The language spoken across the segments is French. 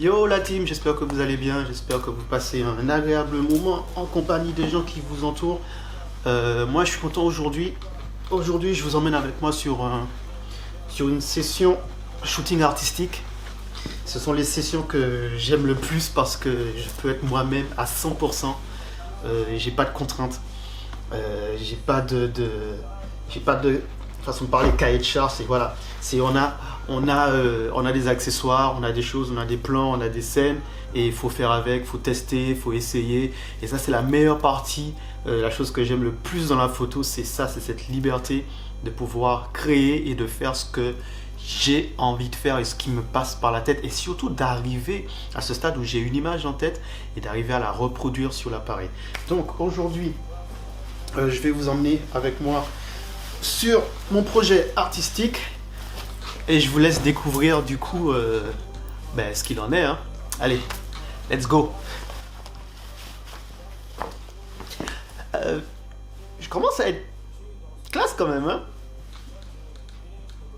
Yo la team, j'espère que vous allez bien, j'espère que vous passez un agréable moment en compagnie des gens qui vous entourent. Moi je suis content aujourd'hui. Aujourd'hui je vous emmène avec moi sur une session shooting artistique. Ce sont les sessions que j'aime le plus parce que je peux être moi-même à 100%. J'ai pas de contraintes. J'ai pas de façon de parler cahier de charge. C'est voilà, c'est on a des accessoires, on a des choses, on a des plans, on a des scènes et il faut faire avec, il faut tester, il faut essayer. Et ça c'est la meilleure partie. La chose que j'aime le plus dans la photo, c'est ça, c'est cette liberté de pouvoir créer et de faire ce que j'ai envie de faire et ce qui me passe par la tête, et surtout d'arriver à ce stade où j'ai une image en tête et d'arriver à la reproduire sur l'appareil. Donc aujourd'hui, je vais vous emmener avec moi sur mon projet artistique et je vous laisse découvrir du coup ce qu'il en est. Allez, let's go. Je commence à être classe quand même,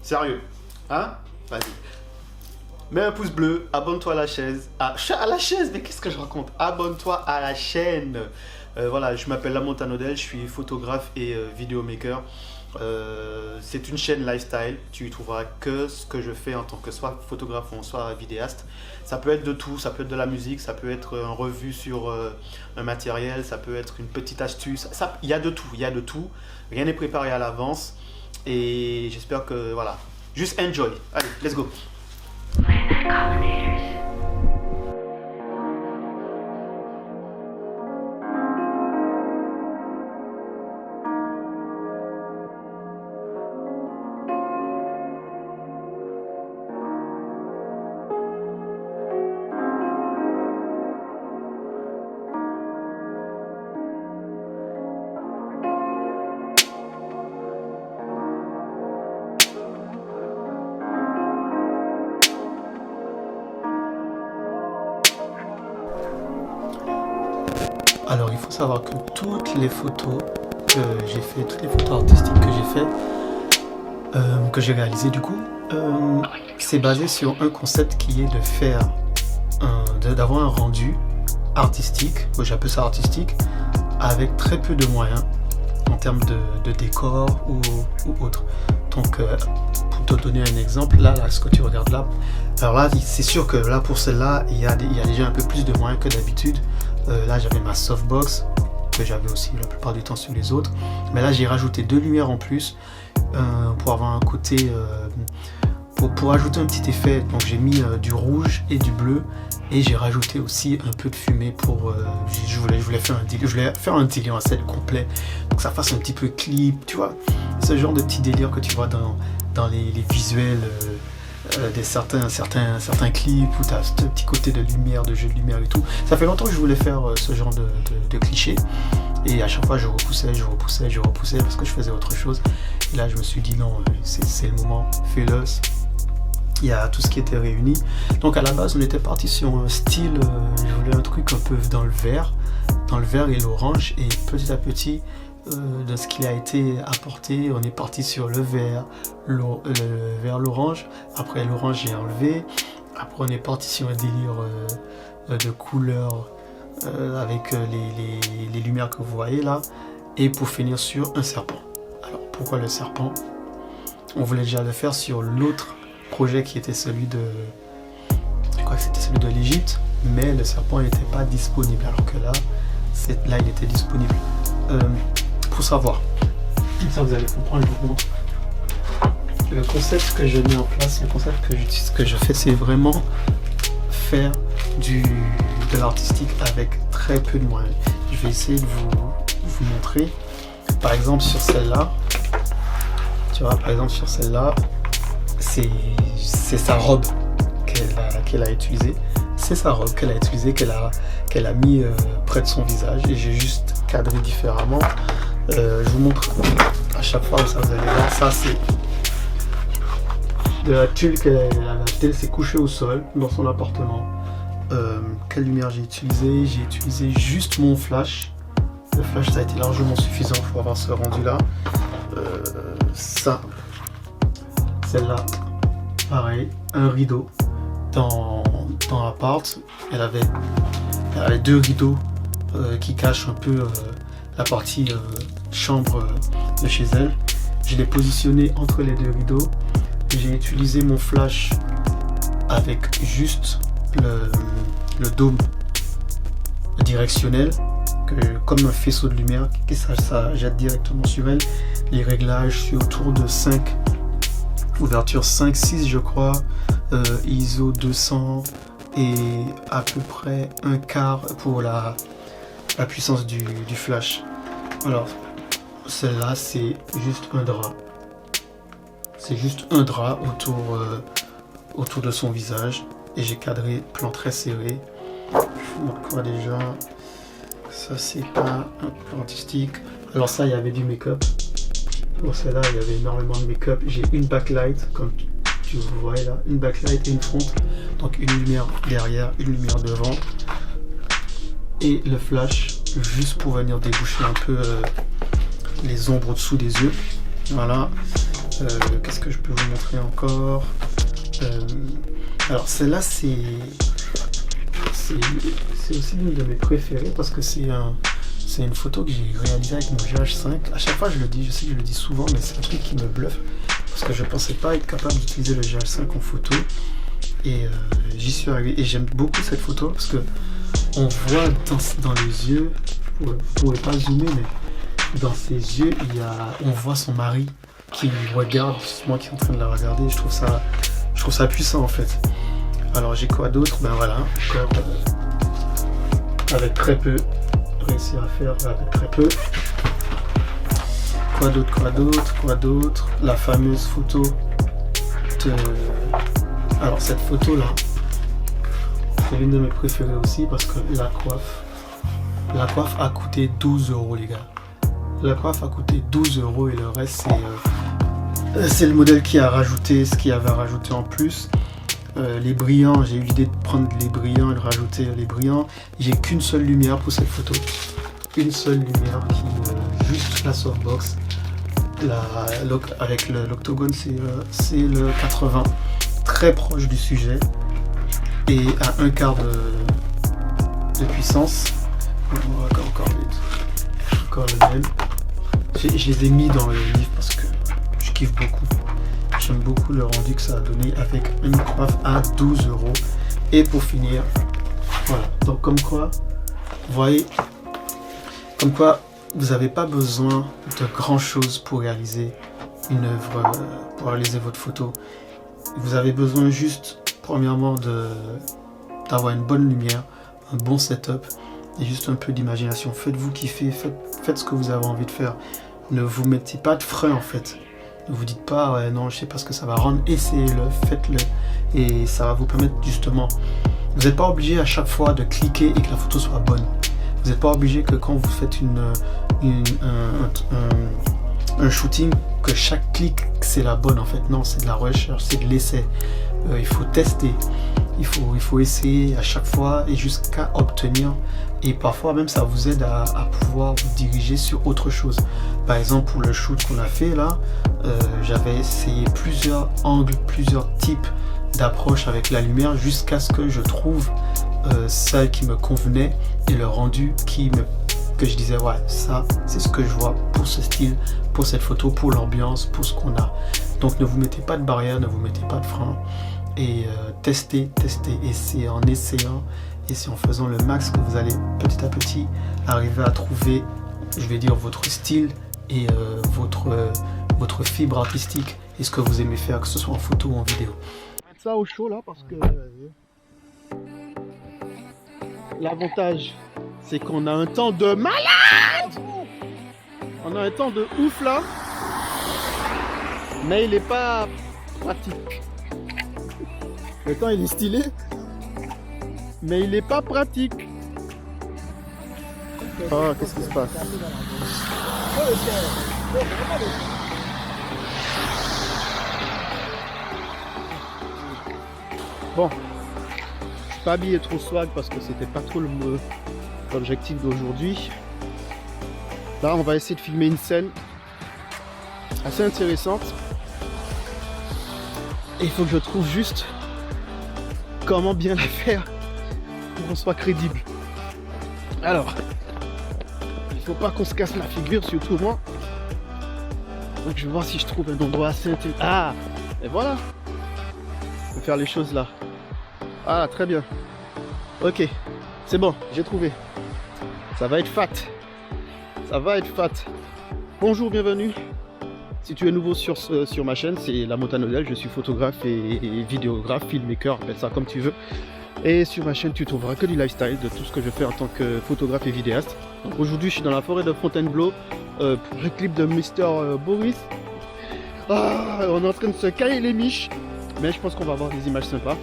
Sérieux, Vas-y. Mets un pouce bleu, abonne-toi à la chaîne. À la chaise, mais qu'est-ce que je raconte? Abonne-toi à la chaîne. Voilà, je m'appelle Lamont Anodel, je suis photographe et vidéomaker. C'est une chaîne lifestyle. Tu y trouveras que ce que je fais en tant que soit photographe ou soit vidéaste. Ça peut être de tout, ça peut être de la musique, ça peut être un revue sur un matériel, ça peut être une petite astuce. Il y a de tout, il y a de tout. Rien n'est préparé à l'avance. Et j'espère que voilà, juste enjoy. Allez, let's go. Alors il faut savoir que toutes les photos que j'ai fait, toutes les photos artistiques que j'ai fait, que j'ai réalisées du coup, c'est basé sur un concept qui est de faire, d'avoir un rendu artistique, j'appelle ça artistique, avec très peu de moyens en termes de décor ou autre. Donc pour te donner un exemple, là ce que tu regardes là, alors là c'est sûr que là pour celle-là il y a déjà un peu plus de moyens que d'habitude. Là j'avais ma softbox que j'avais aussi la plupart du temps sur les autres, mais là j'ai rajouté 2 lumières en plus pour avoir un côté pour ajouter un petit effet. Donc j'ai mis du rouge et du bleu, et j'ai rajouté aussi un peu de fumée pour je voulais faire un délire, un set complet, donc ça fasse un petit peu clip, tu vois, ce genre de petit délire que tu vois dans les visuels des certains clips où tu as ce petit côté de lumière, de jeu de lumière et tout. Ça fait longtemps que je voulais faire ce genre de cliché, et à chaque fois je repoussais parce que je faisais autre chose. Et là je me suis dit non, c'est le moment, fais-le. Il y a tout ce qui était réuni. Donc à la base on était parti sur un style, je voulais un truc un peu dans le vert et l'orange, et petit à petit de ce qui a été apporté, on est parti sur le vert, l'orange. Après l'orange j'ai enlevé. Après on est parti sur un délire de couleurs avec les lumières que vous voyez là, et pour finir sur un serpent. Alors pourquoi le serpent? On voulait déjà le faire sur l'autre projet qui était celui de, je crois que c'était celui de l'Égypte, mais le serpent n'était pas disponible, alors que là il était disponible. Pour savoir, ça vous allez comprendre, je vous montre. Le concept que je mets en place, le concept que j'utilise, que je fais, c'est vraiment faire de l'artistique avec très peu de moyens. Je vais essayer de vous montrer. Par exemple sur celle-là, tu vois, c'est sa robe qu'elle a utilisée. C'est sa robe qu'elle a utilisée, qu'elle a mis près de son visage, et j'ai juste cadré différemment. Je vous montre à chaque fois, ça vous allez voir, ça c'est de la tuile qu'elle a achetée, elle s'est couchée au sol dans son appartement. Quelle lumière j'ai utilisé? J'ai utilisé juste mon flash. Le flash ça a été largement suffisant pour avoir ce rendu là. Celle-là, pareil, un rideau dans dans l'appart. Elle avait 2 rideaux qui cachent un peu la partie chambre de chez elle. Je l'ai positionné entre les 2 rideaux. J'ai utilisé mon flash avec juste le dôme directionnel, comme un faisceau de lumière, que ça jette directement sur elle. Les réglages, je suis autour de 5, ouverture 5, 6 je crois, ISO 200 et à peu près un quart pour la puissance du flash. Alors, celle-là, c'est juste un drap. C'est juste un drap autour de son visage. Et j'ai cadré plan très serré. Je vous montre quoi déjà. Ça, c'est pas un plan artistique. Alors ça, il y avait du make-up. Pour celle-là, il y avait énormément de make-up. J'ai une backlight, comme tu vois là. Une backlight et une front. Donc une lumière derrière, une lumière devant. Et le flash, juste pour venir déboucher un peu les ombres au-dessous des yeux. Voilà. Qu'est-ce que je peux vous montrer encore? Alors celle-là, c'est aussi l'une de mes préférées parce que c'est une photo que j'ai réalisée avec mon GH5. À chaque fois je le dis, je sais que je le dis souvent, mais c'est un truc qui me bluffe parce que je pensais pas être capable d'utiliser le GH5 en photo. Et j'y suis arrivé et j'aime beaucoup cette photo parce que on voit dans les yeux, vous ne pouvez pas zoomer, mais dans ses yeux, on voit son mari qui regarde, justement, qui est en train de la regarder. Je trouve ça puissant en fait. Alors j'ai quoi d'autre? Ben voilà, encore avec très peu, réussir à faire avec très peu. Quoi d'autre? La fameuse photo de... Alors cette photo là, c'est l'une de mes préférées aussi parce que la coiffe a coûté 12 € les gars. La coiffe a coûté 12 € et le reste c'est le modèle qui a rajouté ce qu'il avait rajouté en plus. Les brillants, j'ai eu l'idée de prendre les brillants et de rajouter les brillants. J'ai qu'une seule lumière pour cette photo. Une seule lumière qui juste la softbox. Avec l'octogone, c'est le 80. Très proche du sujet. Et à un quart de puissance. Encore le même. Je les ai mis dans le livre parce que je kiffe beaucoup. J'aime beaucoup le rendu que ça a donné avec une coiffe à 12 €. Et pour finir, voilà. Donc comme quoi, vous voyez, comme quoi vous n'avez pas besoin de grand chose pour réaliser une œuvre, pour réaliser votre photo. Vous avez besoin juste, premièrement, d'avoir une bonne lumière, un bon setup et juste un peu d'imagination. Faites-vous kiffer, faites ce que vous avez envie de faire. Ne vous mettez pas de frein en fait. Ne vous dites pas ouais, non je sais pas ce que ça va rendre, essayez-le, faites-le et ça va vous permettre justement. Vous n'êtes pas obligé à chaque fois de cliquer et que la photo soit bonne. Vous n'êtes pas obligé que quand vous faites un shooting, que chaque clic c'est la bonne en fait. Non, c'est de la recherche, c'est de l'essai. Il faut tester, il faut essayer à chaque fois et jusqu'à obtenir. Et parfois même ça vous aide à pouvoir vous diriger sur autre chose. Par exemple pour le shoot qu'on a fait là, j'avais essayé plusieurs angles, plusieurs types d'approches avec la lumière jusqu'à ce que je trouve celle qui me convenait et le rendu que je disais ouais ça c'est ce que je vois pour ce style, pour cette photo, pour l'ambiance, pour ce qu'on a. Donc ne vous mettez pas de barrière, ne vous mettez pas de frein et testez et c'est en essayant et c'est en faisant le max que vous allez petit à petit arriver à trouver, je vais dire, votre style et votre fibre artistique et ce que vous aimez faire, que ce soit en photo ou en vidéo. Mettre ça au chaud là parce que l'avantage c'est qu'on a un temps de malade, on a un temps de ouf là, mais il est pas pratique. Le temps il est stylé, mais il est pas pratique. Oh, qu'est-ce qui se passe? Bon, je suis pas habillé trop swag parce que c'était pas trop l'objectif d'aujourd'hui. Là, on va essayer de filmer une scène assez intéressante. Et il faut que je trouve juste comment bien la faire pour qu'on soit crédible. Alors, il faut pas qu'on se casse la figure, surtout moi. Donc je vais voir si je trouve un endroit assez intéressant. Ah, et voilà. On peut faire les choses là. Ah, très bien. Ok, c'est bon, j'ai trouvé. Ça va être fat. Ça va être fat. Bonjour, bienvenue. Si tu es nouveau sur ma chaîne, c'est La Montagne Odell. Je suis photographe et vidéographe, filmmaker, appelle ça comme tu veux. Et sur ma chaîne, tu trouveras que du lifestyle, de tout ce que je fais en tant que photographe et vidéaste. Aujourd'hui, je suis dans la forêt de Fontainebleau pour le clip de Mr. Boris. Ah, on est en train de se cailler les miches, mais je pense qu'on va avoir des images sympas.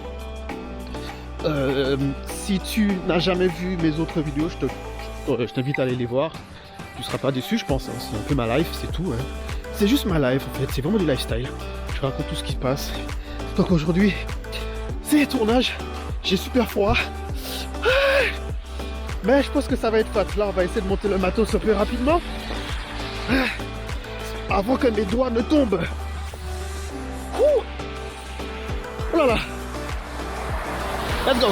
Si tu n'as jamais vu mes autres vidéos, je t'invite à aller les voir. Tu seras pas déçu, je pense. Hein. C'est un peu ma life, c'est tout. Hein. C'est juste ma life en fait, c'est vraiment du lifestyle. Je raconte tout ce qui se passe. Donc aujourd'hui, c'est tournage. J'ai super froid. Mais je pense que ça va être fat. Là, on va essayer de monter le matos un peu rapidement. Avant que mes doigts ne tombent. Oh là là. Let's go.